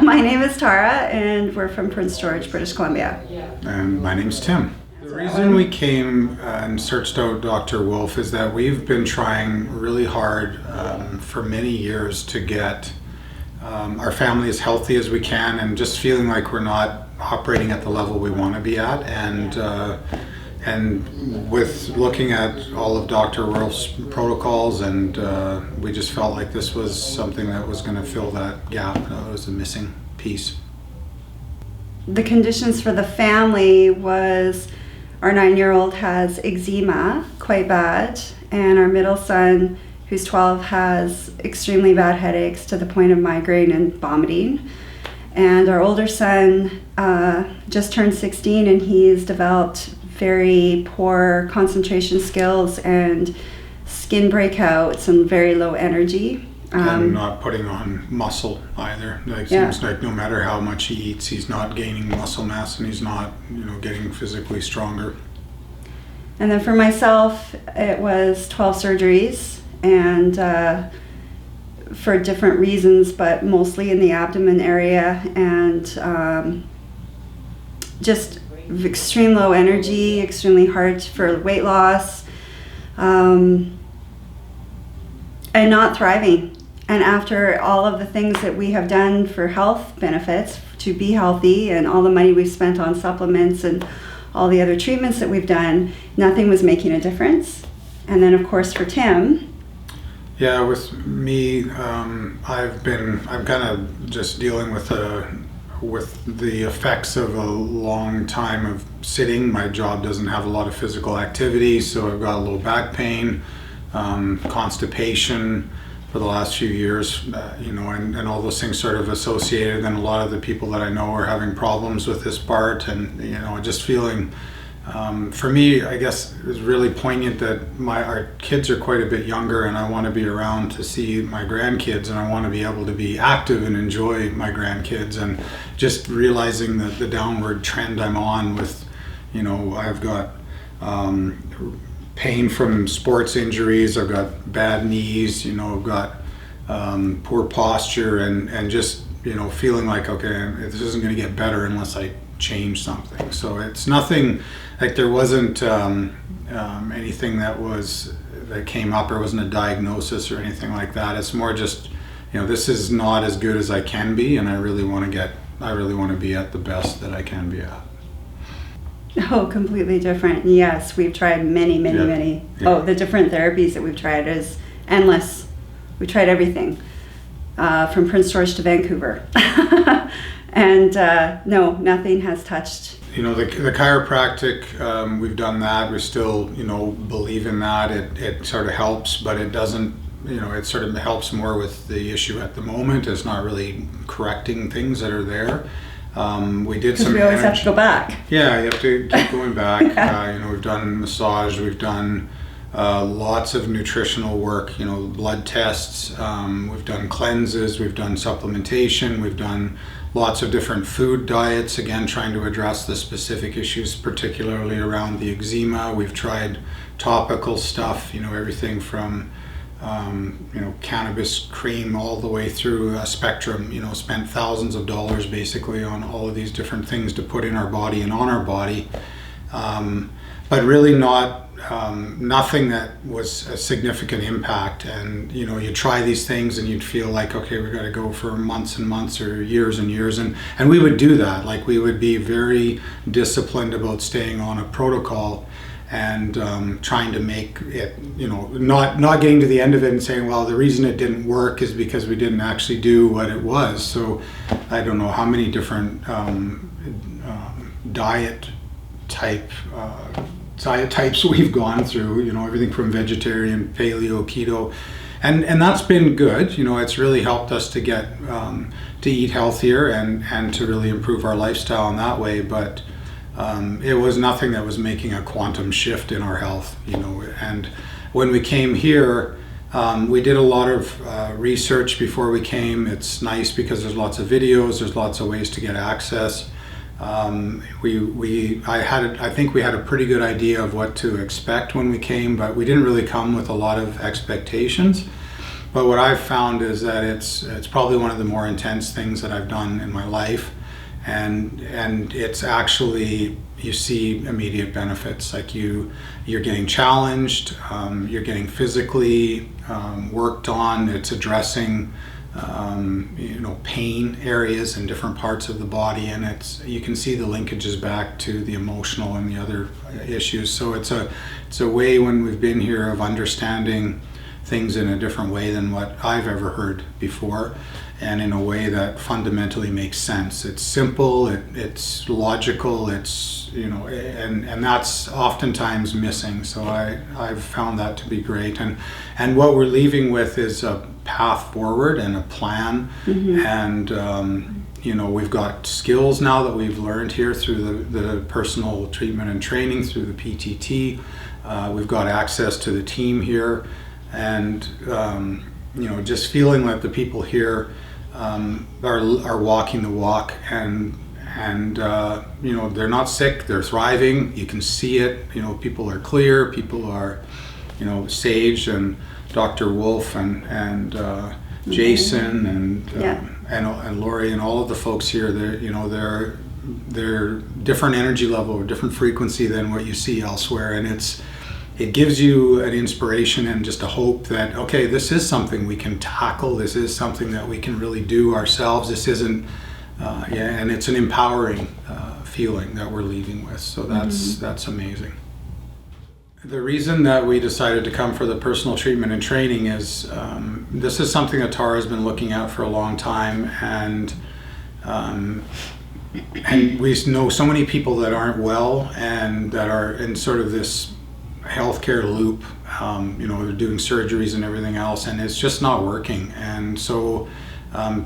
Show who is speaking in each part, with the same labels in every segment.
Speaker 1: My name is Tara, and we're from Prince George, British Columbia.
Speaker 2: And my name's Tim. The reason we came and searched out Dr. Wolfe is that we've been trying really hard for many years to get our family as healthy as we can, and just feeling like we're not operating at the level we want to be at. And with looking at all of Dr. Wolfe's protocols, and we just felt like this was something that was going to fill that gap. It was a missing piece.
Speaker 1: The conditions for the family was our 9-year-old has eczema, quite bad, and our middle son, who's 12, has extremely bad headaches to the point of migraine and vomiting. And our older son just turned 16, and he's developed very poor concentration skills and skin breakouts and very low energy.
Speaker 2: And not putting on muscle either. Seems like no matter how much he eats, he's not gaining muscle mass, and he's not, getting physically stronger.
Speaker 1: And then for myself, it was 12 surgeries, and for different reasons, but mostly in the abdomen area, and just extreme low energy, extremely hard for weight loss, and not thriving. And after all of the things that we have done for health benefits to be healthy, and all the money we've spent on supplements and all the other treatments that we've done, nothing was making a difference. And then of course for Tim.
Speaker 2: Yeah, with me, I'm kind of just dealing with the effects of a long time of sitting. My job doesn't have a lot of physical activity, so I've got low back pain, constipation for the last few years, and all those things sort of associated. And a lot of the people that I know are having problems with this part, and just feeling, for me, I guess it was really poignant that our kids are quite a bit younger, and I want to be around to see my grandkids, and I want to be able to be active and enjoy my grandkids. And just realizing that the downward trend I'm on with, I've got pain from sports injuries, I've got bad knees, I've got poor posture, and just feeling like, okay, this isn't going to get better unless I change something. So it's nothing like there wasn't anything that came up, or wasn't a diagnosis or anything like that. It's more just, this is not as good as I can be, and I really want to be at the best that I can be at.
Speaker 1: Oh, completely different. Yes, we've tried many.
Speaker 2: Yeah.
Speaker 1: Oh, the different therapies that we've tried is endless. We tried everything from Prince George to Vancouver. And no, nothing has touched.
Speaker 2: The chiropractic, we've done that. We still, believe in that. It sort of helps, but it doesn't, it sort of helps more with the issue at the moment. It's not really correcting things that are there. We did some.
Speaker 1: We always have to go back.
Speaker 2: Yeah, you have to keep going back.
Speaker 1: Yeah.
Speaker 2: We've done massage. We've done lots of nutritional work. Blood tests. We've done cleanses. We've done supplementation. We've done lots of different food diets. Again, trying to address the specific issues, particularly around the eczema. We've tried topical stuff. Everything from cannabis cream all the way through a spectrum. Spent thousands of dollars basically on all of these different things to put in our body and on our body, but really nothing that was a significant impact. And you try these things and you'd feel like, okay, we got to go for months and months or years and years, and we would do that. Like, we would be very disciplined about staying on a protocol, and trying to make it, not getting to the end of it and saying, well, the reason it didn't work is because we didn't actually do what it was. So I don't know how many different diet types we've gone through, everything from vegetarian, paleo, keto, and that's been good. It's really helped us to get to eat healthier and to really improve our lifestyle in that way. But it was nothing that was making a quantum shift in our health, And when we came here, we did a lot of research before we came. It's nice because there's lots of videos, there's lots of ways to get access. I think we had a pretty good idea of what to expect when we came, but we didn't really come with a lot of expectations. But what I've found is that it's probably one of the more intense things that I've done in my life, and it's actually, you see immediate benefits. Like you're getting challenged, you're getting physically worked on. It's addressing pain areas in different parts of the body, and you can see the linkages back to the emotional and the other issues. So it's a way, when we've been here, of understanding things in a different way than what I've ever heard before, and in a way that fundamentally makes sense. It's simple, it's logical, and that's oftentimes missing. So I've found that to be great, and what we're leaving with is a path forward and a plan. And we've got skills now that we've learned here through the personal treatment and training through the PTT. We've got access to the team here, and just feeling that the people here are walking the walk, and they're not sick, they're thriving. You can see it. People are clear, people are Sage and Dr. Wolfe and Jason and Lori and all of the folks here. They're different energy level or different frequency than what you see elsewhere, and it gives you an inspiration and just a hope that, okay, this is something we can tackle. This is something that we can really do ourselves. This isn't, and it's an empowering feeling that we're leaving with. So that's amazing. The reason that we decided to come for the personal treatment and training is this is something that Tara's been looking at for a long time, and we know so many people that aren't well and that are in sort of this healthcare loop. They're doing surgeries and everything else, and it's just not working. And so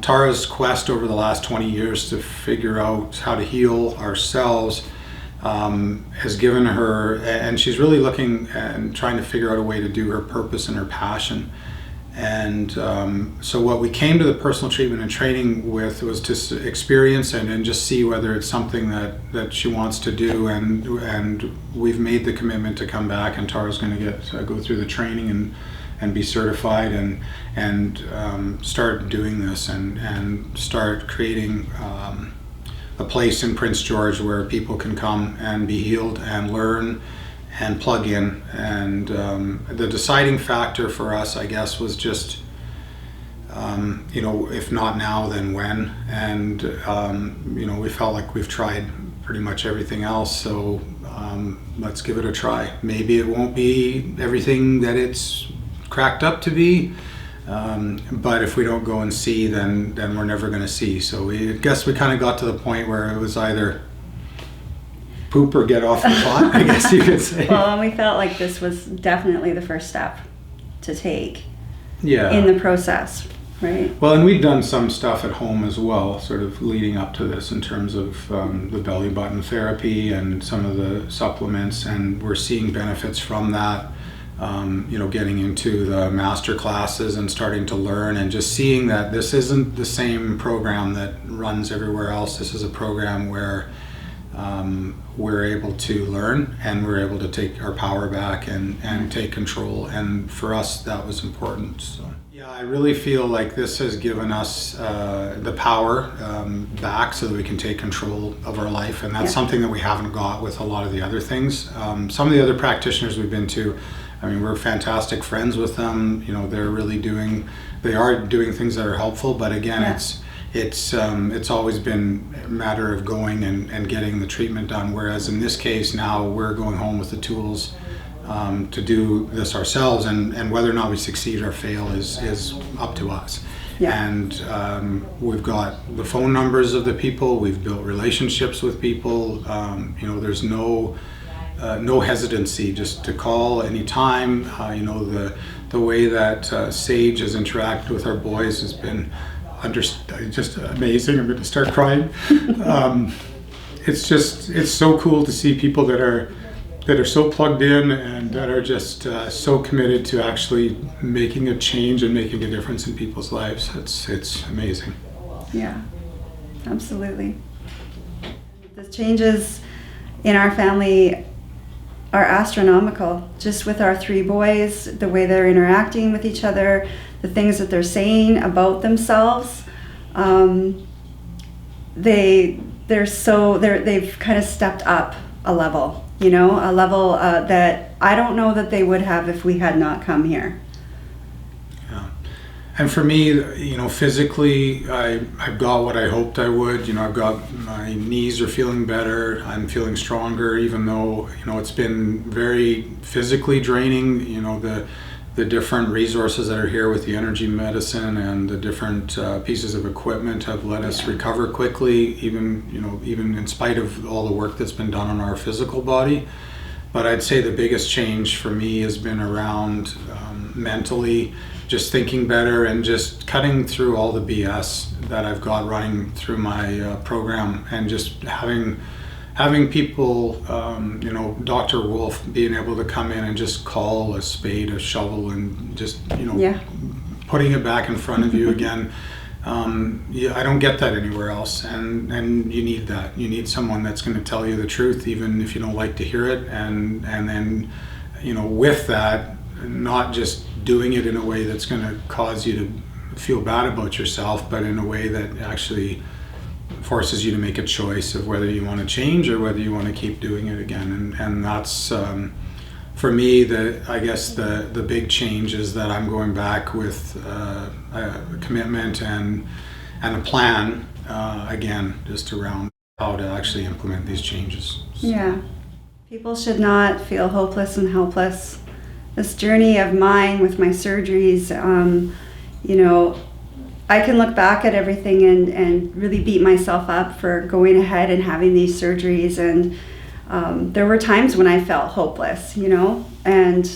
Speaker 2: Tara's quest over the last 20 years to figure out how to heal ourselves has given her, and she's really looking and trying to figure out a way to do her purpose and her passion. And so what we came to the personal treatment and training with was to experience and just see whether it's something that she wants to do, and we've made the commitment to come back, and Tara's going to go through the training and be certified and start doing this and start creating a place in Prince George where people can come and be healed and learn and plug in. And the deciding factor for us, I guess, was just if not now, then when. And we felt like we've tried pretty much everything else, so let's give it a try. Maybe it won't be everything that it's cracked up to be, but if we don't go and see, then we're never going to see. So I guess we kind of got to the point where it was either poop or get off the pot, I guess you could say.
Speaker 1: Well, and we felt like this was definitely the first step to take
Speaker 2: in
Speaker 1: the process, right?
Speaker 2: Well, and we've done some stuff at home as well, sort of leading up to this, in terms of the belly button therapy and some of the supplements, and we're seeing benefits from that. Getting into the master classes and starting to learn, and just seeing that this isn't the same program that runs everywhere else. This is a program where we're able to learn, and we're able to take our power back and take control. And for us, that was important. So yeah, I really feel like this has given us the power back so that we can take control of our life. And that's something that we haven't got with a lot of the other things. Some of the other practitioners we've been to, we're fantastic friends with them. They're really they are doing things that are helpful, but again, it's always been a matter of going and getting the treatment done. Whereas in this case, now we're going home with the tools to do this ourselves, and whether or not we succeed or fail is up to us.
Speaker 1: Yeah.
Speaker 2: And we've got the phone numbers of the people. We've built relationships with people. There's no hesitancy just to call anytime. The way that Sage has interacted with our boys has been just amazing. I'm going to start crying. It's so cool to see people that are so plugged in and that are just so committed to actually making a change and making a difference in people's lives. It's amazing.
Speaker 1: Yeah, absolutely. The changes in our family are astronomical. Just with our 3 boys, the way they're interacting with each other, the things that they're saying about themselves, they've kind of stepped up a level, a level that I don't know that they would have if we had not come here.
Speaker 2: Yeah. And for me, physically, I've got what I hoped I would. I've got, my knees are feeling better. I'm feeling stronger, even though, it's been very physically draining. The different resources that are here with the energy medicine and the different pieces of equipment have let us recover quickly, even in spite of all the work that's been done on our physical body. But I'd say the biggest change for me has been around mentally, just thinking better and just cutting through all the BS that I've got running through my program, and just having people, Dr. Wolfe being able to come in and just call a spade a shovel, and just, putting it back in front of you again. I don't get that anywhere else, and you need that. You need someone that's going to tell you the truth, even if you don't like to hear it, and then, with that, not just doing it in a way that's going to cause you to feel bad about yourself, but in a way that actually forces you to make a choice of whether you want to change or whether you want to keep doing it again. And that's, for me, I guess the big change is that I'm going back with a commitment and a plan, again, just around how to actually implement these changes.
Speaker 1: Yeah. People should not feel hopeless and helpless. This journey of mine with my surgeries, I can look back at everything and really beat myself up for going ahead and having these surgeries. And there were times when I felt hopeless, and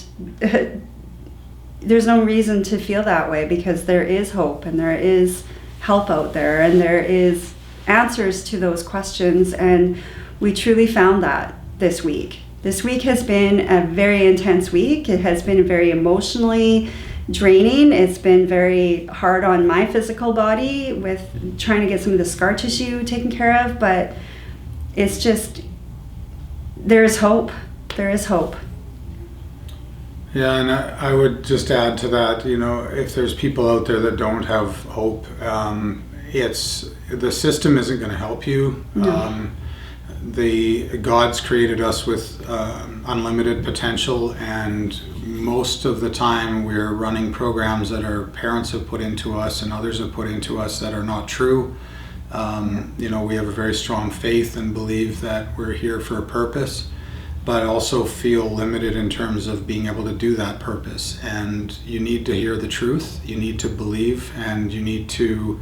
Speaker 1: there's no reason to feel that way, because there is hope and there is help out there and there is answers to those questions. And we truly found that this week. This week has been a very intense week. It has been very emotionally draining. It's been very hard on my physical body with trying to get some of the scar tissue taken care of, but it's just, there is hope. There is hope.
Speaker 2: Yeah, and I would just add to that, if there's people out there that don't have hope, the system isn't going to help you.
Speaker 1: No.
Speaker 2: God's created us with unlimited potential, and most of the time we're running programs that our parents have put into us and others have put into us that are not true. We have a very strong faith and believe that we're here for a purpose, but also feel limited in terms of being able to do that purpose. And you need to hear the truth, you need to believe, and you need to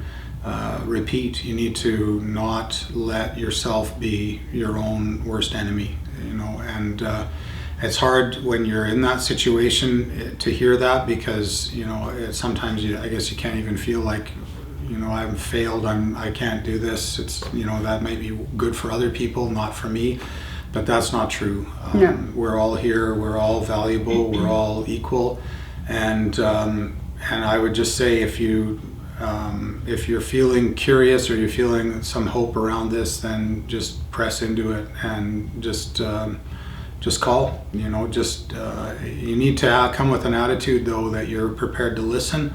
Speaker 2: repeat. You need to not let yourself be your own worst enemy, and it's hard when you're in that situation to hear that, because sometimes I guess you can't even feel like I've failed, I can't do this. It's that might be good for other people, not for me, but that's not true.
Speaker 1: No.
Speaker 2: We're all here, we're all valuable, we're all equal, and I would just say, if you're feeling curious or you're feeling some hope around this, then just press into it and just call. You need to come with an attitude, though, that you're prepared to listen,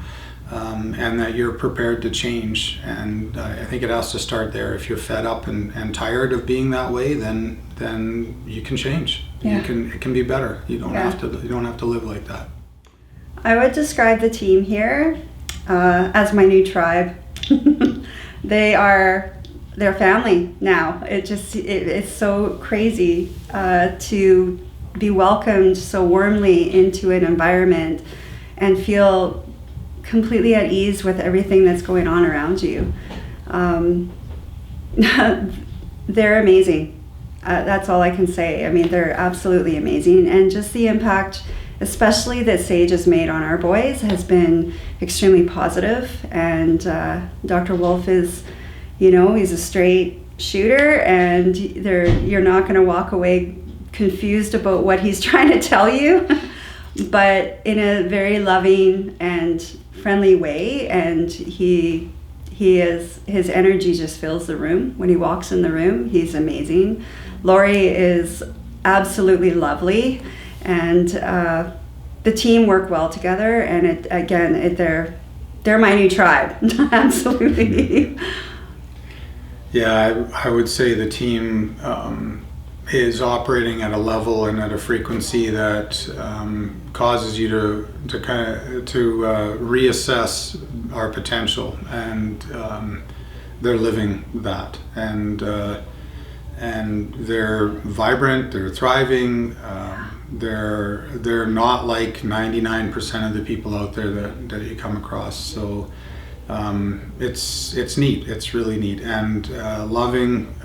Speaker 2: and that you're prepared to change. And I think it has to start there. If you're fed up and tired of being that way, then you can change.
Speaker 1: Yeah.
Speaker 2: It can be better. You don't have to live like that.
Speaker 1: I would describe the team here as my new tribe. They're family now. It's so crazy to be welcomed so warmly into an environment and feel completely at ease with everything that's going on around you. They're amazing. That's all I can say. I mean, they're absolutely amazing. And just the impact, especially that Sage has made on our boys, has been extremely positive. And Dr. Wolfe is, he's a straight shooter, and you're not going to walk away confused about what he's trying to tell you, but in a very loving and friendly way. And his energy just fills the room. When he walks in the room, he's amazing. Lori is absolutely lovely, and the team work well together. And they're my new tribe. Absolutely.
Speaker 2: Yeah, I would say the team is operating at a level and at a frequency that causes you to reassess our potential, and they're living that, and they're vibrant, they're thriving, they're not like 99% of the people out there that you come across. So it's neat. It's really neat, and loving.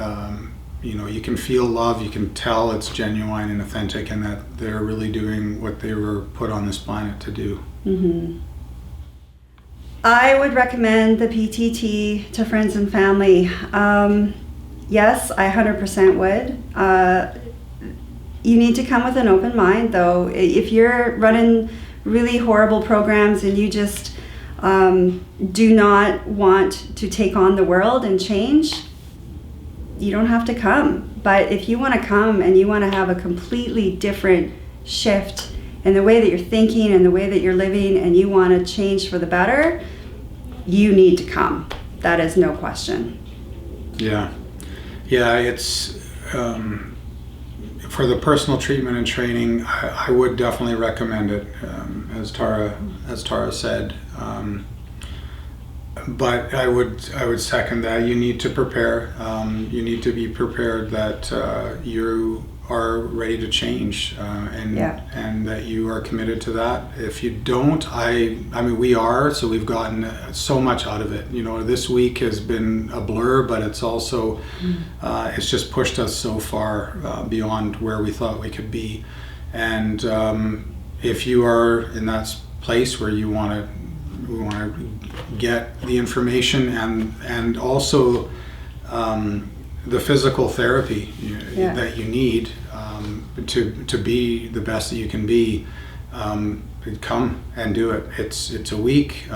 Speaker 2: You can feel love. You can tell it's genuine and authentic, and that they're really doing what they were put on this planet to do.
Speaker 1: Mm-hmm. I would recommend the PTT to friends and family. Yes, I 100% would. You need to come with an open mind, though. If you're running really horrible programs and you just do not want to take on the world and change, you don't have to come. But if you want to come and you want to have a completely different shift in the way that you're thinking and the way that you're living, and you want to change for the better, you need to come. That is no question.
Speaker 2: Yeah, it's for the personal treatment and training. I would definitely recommend it, as Tara said. But I would second that. You need to prepare. You need to be prepared that you are ready to change, and that you are committed to that. If you don't, I mean, we are. So we've gotten so much out of it. This week has been a blur, but it's also it's just pushed us so far beyond where we thought we could be. And if you are in that place where we want to get the information and also the physical therapy that you need to be the best that you can be, come and do it. It's a week.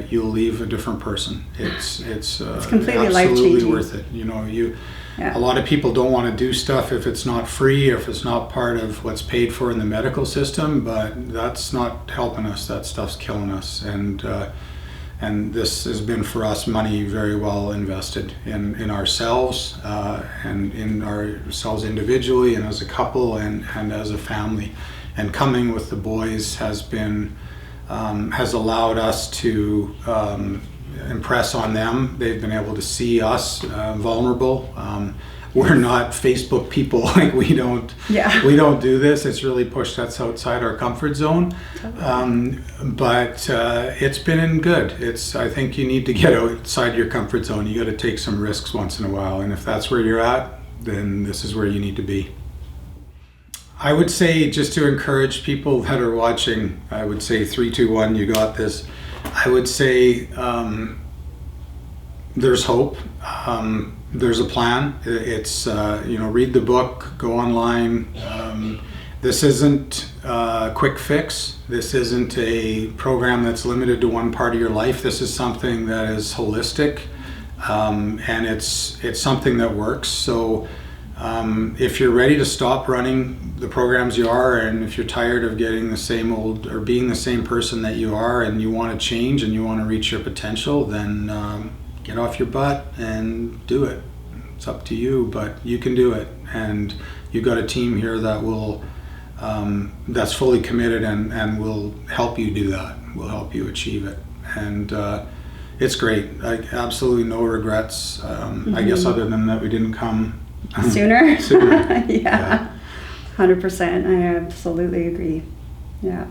Speaker 2: You'll leave a different person. It's
Speaker 1: completely
Speaker 2: absolutely
Speaker 1: life-changing.
Speaker 2: worth it. A lot of people don't want to do stuff if it's not free or if it's not part of what's paid for in the medical system, but that's not helping us. That stuff's killing us, and this has been for us money very well invested in ourselves, and in ourselves individually and as a couple and as a family. And coming with the boys has allowed us to impress on them. They've been able to see us vulnerable. We're not Facebook people. Like we don't do this. It's really pushed us outside our comfort zone. But it's been good. I think you need to get outside your comfort zone. You got to take some risks once in a while. And if that's where you're at, then this is where you need to be. I would say, just to encourage people that are watching, I would say 3, 2, 1, you got this. I would say there's hope. There's a plan. It's read the book, go online. This isn't a quick fix. This isn't a program that's limited to one part of your life. This is something that is holistic, and it's something that works. So if you're ready to stop running the programs you are, and if you're tired of getting the same old or being the same person that you are, and you want to change and you want to reach your potential, then get off your butt and do it. It's up to you, but you can do it. And you've got a team here that will that's fully committed and will help you do that, will help you achieve it. And it's great. Like, absolutely no regrets, I guess, other than that we didn't come
Speaker 1: sooner.
Speaker 2: Yeah.
Speaker 1: 100%. I absolutely agree. Yeah.